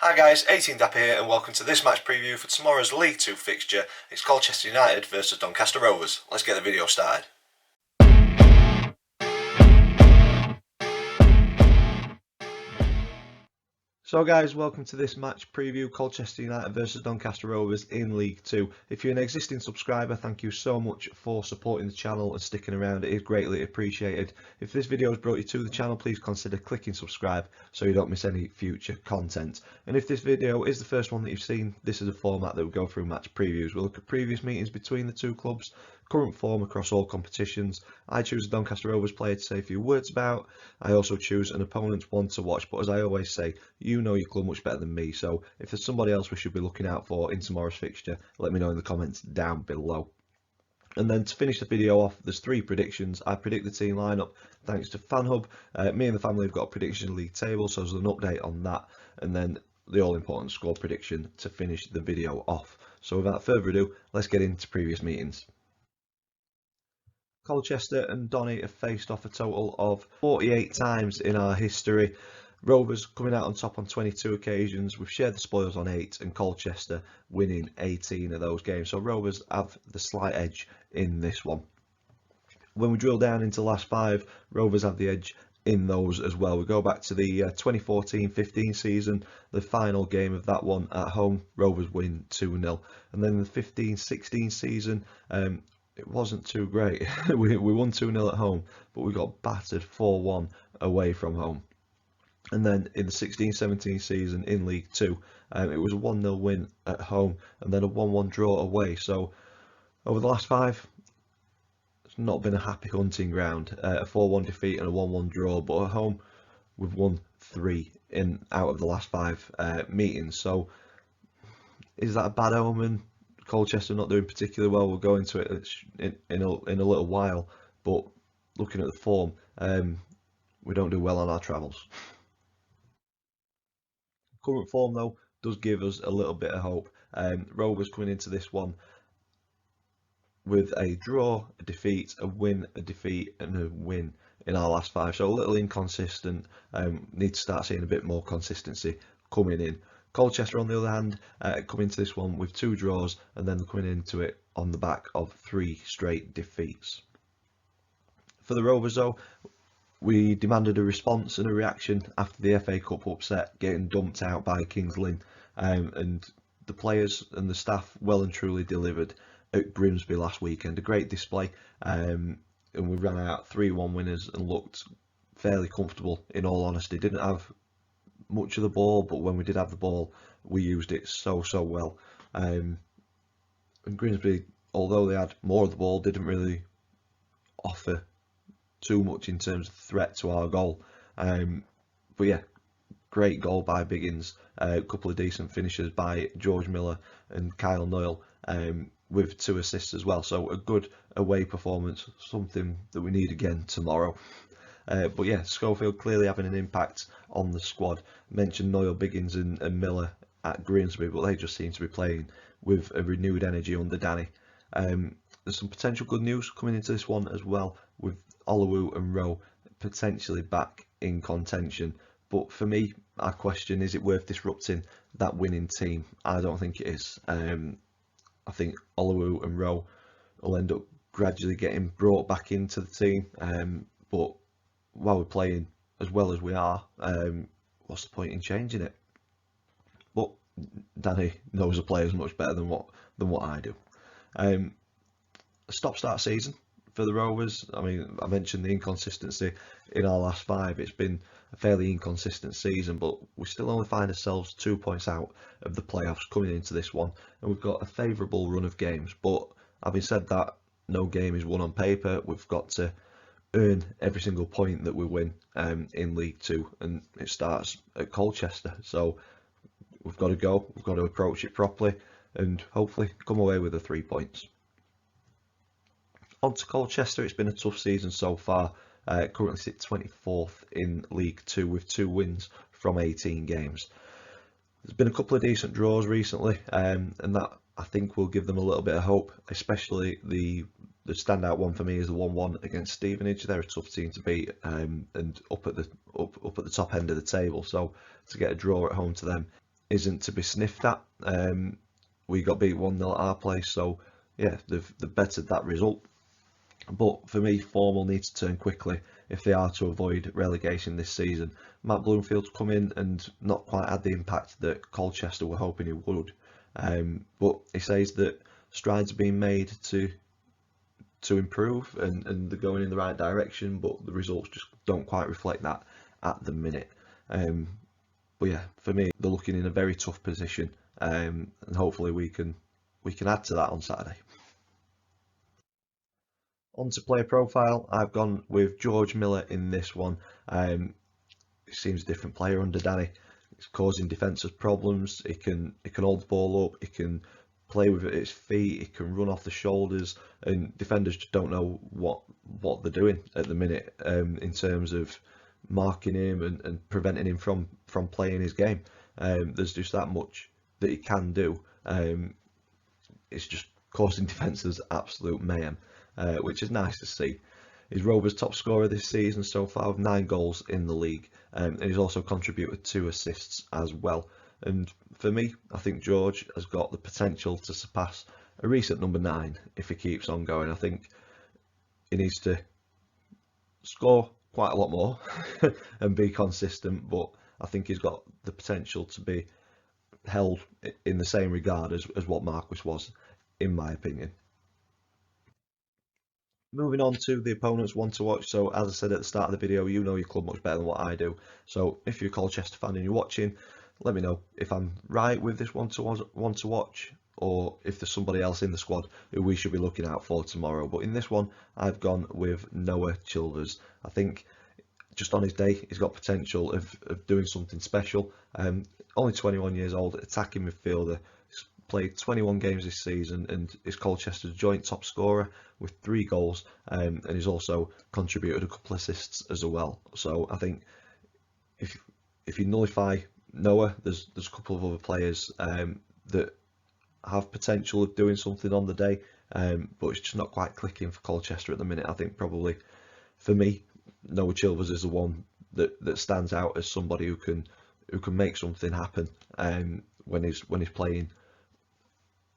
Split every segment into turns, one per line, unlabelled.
Hi guys, 18 Dapper here and welcome to this match preview for tomorrow's League 2 fixture. It's Colchester United versus Doncaster Rovers. Let's get the video started. So guys, welcome to this match preview, Colchester United versus Doncaster Rovers in League 2. If you're an existing subscriber, thank you so much for supporting the channel and sticking around. It is greatly appreciated. If this video has brought you to the channel, please consider clicking subscribe so you don't miss any future content. And if this video is the first one that you've seen, this is a format that we go through match previews. We'll look at previous meetings between the two clubs, current form across all competitions. I choose a Doncaster Rovers player to say a few words about. I also choose an opponent's one to watch, but as I always say, you know your club much better than me, so if there's somebody else we should be looking out for in tomorrow's fixture, let me know in the comments down below. And then to finish the video off, there's three predictions. I predict the team lineup thanks to FanHub. Me and the family have got a prediction league table, so there's an update on that, and then the all-important score prediction to finish the video off. So without further ado, let's get into previous meetings. Colchester and Donny have faced off a total of 48 times in our history. Rovers coming out on top on 22 occasions. We've shared the spoils on 8 and Colchester winning 18 of those games. So Rovers have the slight edge in this one. When we drill down into the last 5, Rovers have the edge in those as well. We go back to the 2014-15 season, the final game of that one at home, Rovers win 2-0. And then the 15-16 season, it wasn't too great. we won 2-0 at home, but we got battered 4-1 away from home. And then in the 16-17 season in League 2, it was a 1-0 win at home and then a 1-1 draw away. So over the last 5, it's not been a happy hunting ground. A 4-1 defeat and a 1-1 draw, but at home we've won 3 out of the last 5 meetings. So is that a bad omen? Colchester not doing particularly well. We'll go into it in a little while, but looking at the form, we don't do well on our travels. Current form though does give us a little bit of hope. Rovers coming into this one with a draw, a defeat, a win, a defeat and a win in our last 5, so a little inconsistent. Need to start seeing a bit more consistency coming in. Colchester on the other hand coming into this one with 2 draws and then coming into it on the back of 3 straight defeats. For the Rovers though, we demanded a response and a reaction after the FA Cup upset, getting dumped out by Kings Lynn, and the players and the staff well and truly delivered at Grimsby last weekend. A great display, and we ran out 3-1 winners and looked fairly comfortable, in all honesty. Didn't have much of the ball, but when we did have the ball, we used it so well. And Grimsby, although they had more of the ball, didn't really offer too much in terms of threat to our goal. But yeah, great goal by Biggins, a couple of decent finishes by George Miller and Kyle Noyle, with 2 assists as well. So a good away performance, something that we need again tomorrow. But yeah, Schofield clearly having an impact on the squad. Mentioned Noyle, Biggins and Miller at Grimsby, but they just seem to be playing with a renewed energy under Danny. There's some potential good news coming into this one as well, with Oluwu and Rowe potentially back in contention. But for me, I question, is it worth disrupting that winning team? I don't think it is. I think Oluwu and Rowe will end up gradually getting brought back into the team. But while we're playing as well as we are, what's the point in changing it? But Danny knows the players much better than what I do. A stop-start season for the Rovers. I mean, I mentioned the inconsistency in our last 5. It's been a fairly inconsistent season, but we still only find ourselves 2 points out of the playoffs coming into this one, and we've got a favourable run of games. But having said that, no game is won on paper. We've got to earn every single point that we win in League 2, and it starts at Colchester. So we've got to approach it properly and hopefully come away with the 3 points. On to Colchester. It's been a tough season so far. Currently sit 24th in League 2 with 2 wins from 18 games. There's been a couple of decent draws recently, and that I think will give them a little bit of hope, especially the standout one for me is the 1-1 against Stevenage. They're a tough team to beat, and up at the top end of the table. So to get a draw at home to them isn't to be sniffed at. We got beat 1-0 at our place, so yeah, they've bettered that result. But for me, form will need to turn quickly if they are to avoid relegation this season. Matt Bloomfield's come in and not quite had the impact that Colchester were hoping he would. But he says that strides are being made to improve, and they're going in the right direction, but the results just don't quite reflect that at the minute. But yeah, for me, they're looking in a very tough position, and hopefully we can add to that on Saturday. On to player profile, I've gone with George Miller in this one. He seems a different player under Danny. He's causing defensive problems. He can hold the ball up. He can play with it at his feet. He can run off the shoulders, and defenders just don't know what they're doing at the minute in terms of marking him and preventing him from playing his game. There's just that much that he can do. It's just causing defences absolute mayhem, which is nice to see. He's Rovers' top scorer this season so far with 9 goals in the league, and he's also contributed 2 assists as well. And for me, I think George has got the potential to surpass a recent number 9 if he keeps on going. I think he needs to score quite a lot more and be consistent, but I think he's got the potential to be held in the same regard as what Marquis was, in my opinion. Moving on to the opponent's one to watch. So as I said at the start of the video, you know your club much better than what I do. So if you're a Colchester fan and you're watching, let me know if I'm right with this one to watch, or if there's somebody else in the squad who we should be looking out for tomorrow. But in this one, I've gone with Noah Chilvers. I think just on his day, he's got potential of doing something special. Only 21 years old, attacking midfielder. He's played 21 games this season and is Colchester's joint top scorer with 3 goals, and he's also contributed a couple of assists as well. So I think if you nullify Noah, there's a couple of other players that have potential of doing something on the day, but it's just not quite clicking for Colchester at the minute. I think probably for me, Noah Chilvers is the one that stands out as somebody who can make something happen when he's playing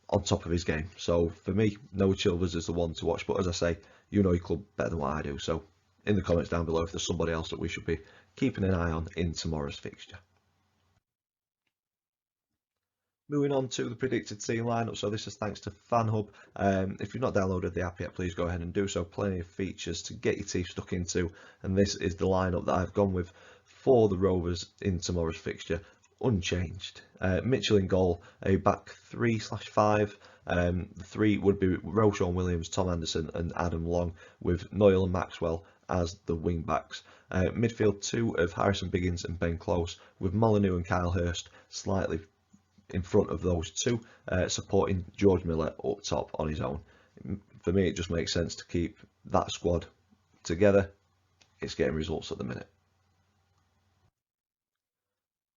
on top of his game. So for me, Noah Chilvers is the one to watch. But as I say, you know your club better than what I do. So in the comments down below if there's somebody else that we should be keeping an eye on in tomorrow's fixture. Moving on to the predicted team lineup. So this is thanks to FanHub. If you've not downloaded the app yet, please go ahead and do so. Plenty of features to get your teeth stuck into. And this is the lineup that I've gone with for the Rovers in tomorrow's fixture, unchanged. Mitchell in goal, a back 3/5. The 3 would be Roshan Williams, Tom Anderson and Adam Long, with Noyle and Maxwell as the wing backs. Midfield 2 of Harrison Biggins and Ben Close, with Molyneux and Kyle Hurst slightly in front of those 2, supporting George Miller up top on his own. For me, it just makes sense to keep that squad together. It's getting results at the minute.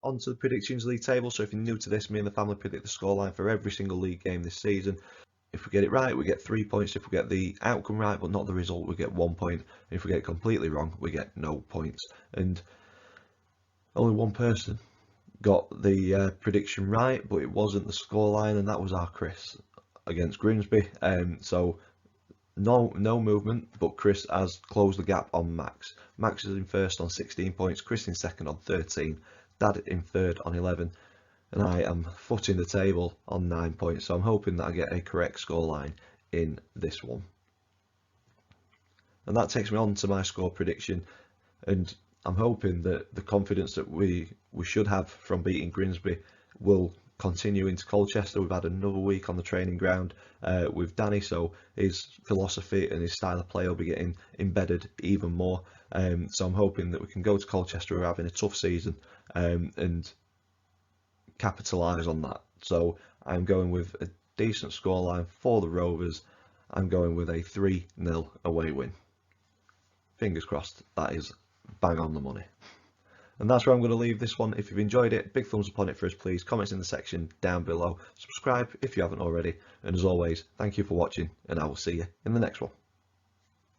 On to the predictions league table. So if you're new to this, me and the family predict the scoreline for every single league game this season. If we get it right, we get 3 points. If we get the outcome right but not the result, we get 1 point. And if we get it completely wrong, we get no points. And only one person got the prediction right, but it wasn't the scoreline, and that was our Chris against Grimsby. So no movement, but Chris has closed the gap on Max. Max is in first on 16 points, Chris in second on 13, Dad in third on 11, and I am footing the table on 9 points. So I'm hoping that I get a correct scoreline in this one. And that takes me on to my score prediction, and I'm hoping that the confidence that we should have from beating Grimsby will continue into Colchester. We've had another week on the training ground with Danny, so his philosophy and his style of play will be getting embedded even more. So I'm hoping that we can go to Colchester, we're having a tough season, and capitalise on that. So I'm going with a decent scoreline for the Rovers. I'm going with a 3-0 away win. Fingers crossed that is bang on the money. And that's where I'm going to leave this one. If you've enjoyed it, big thumbs up on it for us please. Comments in the section down below. Subscribe if you haven't already. And as always, thank you for watching, and I will see you in the next one.